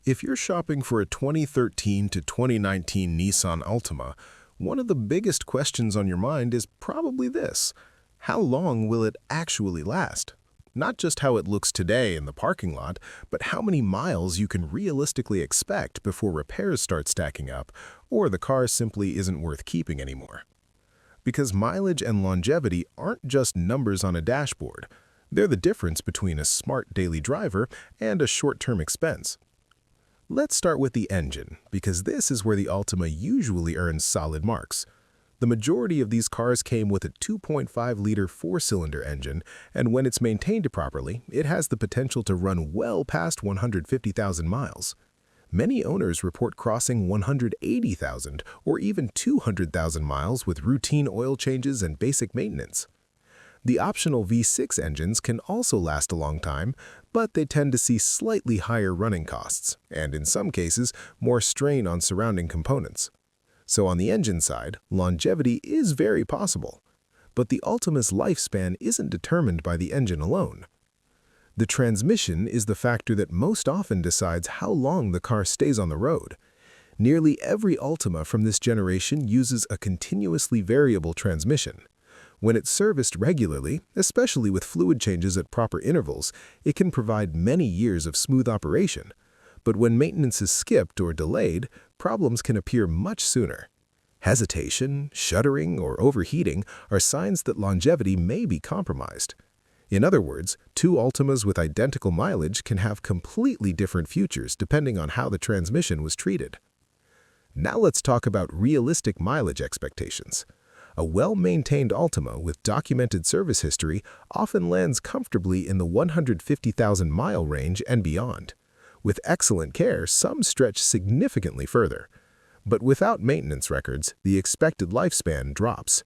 If you're shopping for a 2013 to 2019 Nissan Altima, one of the biggest questions on your mind is probably this: how long will it actually last? Not just how it looks today in the parking lot, but how many miles you can realistically expect before repairs start stacking up, or the car simply isn't worth keeping anymore. Because mileage and longevity aren't just numbers on a dashboard. They're the difference between a smart daily driver and a short-term expense. Let's start with the engine, because this is where the Altima usually earns solid marks. The majority of these cars came with a 2.5-liter four-cylinder engine, and when it's maintained properly, it has the potential to run well past 150,000 miles. Many owners report crossing 180,000 or even 200,000 miles with routine oil changes and basic maintenance. The optional V6 engines can also last a long time, but they tend to see slightly higher running costs, and in some cases, more strain on surrounding components. So on the engine side, longevity is very possible. But the Altima's lifespan isn't determined by the engine alone. The transmission is the factor that most often decides how long the car stays on the road. Nearly every Altima from this generation uses a continuously variable transmission. When it's serviced regularly, especially with fluid changes at proper intervals, it can provide many years of smooth operation. But when maintenance is skipped or delayed, problems can appear much sooner. Hesitation, shuddering, or overheating are signs that longevity may be compromised. In other words, two Altimas with identical mileage can have completely different futures depending on how the transmission was treated. Now let's talk about realistic mileage expectations. A well-maintained Altima with documented service history often lands comfortably in the 150,000-mile range and beyond. With excellent care, some stretch significantly further. But without maintenance records, the expected lifespan drops.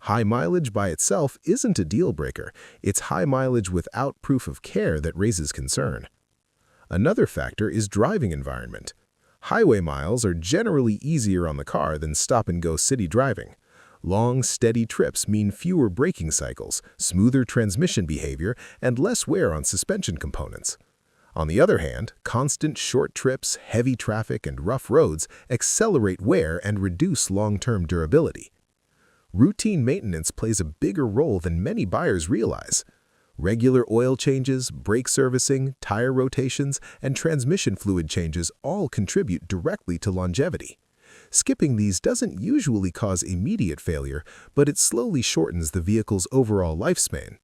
High mileage by itself isn't a deal-breaker. It's high mileage without proof of care that raises concern. Another factor is driving environment. Highway miles are generally easier on the car than stop-and-go city driving. Long, steady trips mean fewer braking cycles, smoother transmission behavior, and less wear on suspension components. On the other hand, constant short trips, heavy traffic, and rough roads accelerate wear and reduce long-term durability. Routine maintenance plays a bigger role than many buyers realize. Regular oil changes, brake servicing, tire rotations, and transmission fluid changes all contribute directly to longevity. Skipping these doesn't usually cause immediate failure, but it slowly shortens the vehicle's overall lifespan.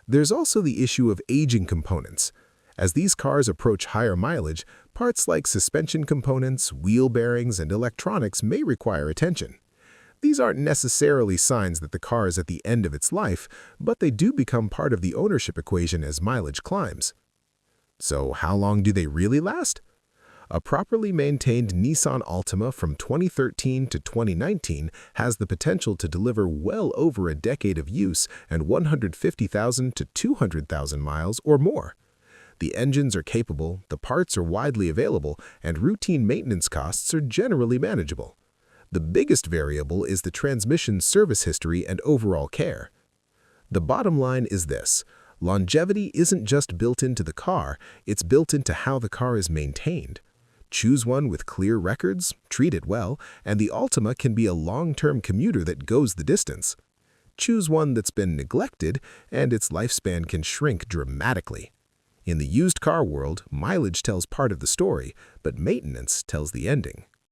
There's also the issue of aging components. As these cars approach higher mileage, parts like suspension components, wheel bearings, and electronics may require attention. These aren't necessarily signs that the car is at the end of its life, but they do become part of the ownership equation as mileage climbs. So how long do they really last? A properly maintained Nissan Altima from 2013 to 2019 has the potential to deliver well over a decade of use and 150,000 to 200,000 miles or more. The engines are capable, the parts are widely available, and routine maintenance costs are generally manageable. The biggest variable is the transmission service history and overall care. The bottom line is this: longevity isn't just built into the car, it's built into how the car is maintained. Choose one with clear records, treat it well, and the Altima can be a long-term commuter that goes the distance. Choose one that's been neglected, and its lifespan can shrink dramatically. In the used car world, mileage tells part of the story, but maintenance tells the ending.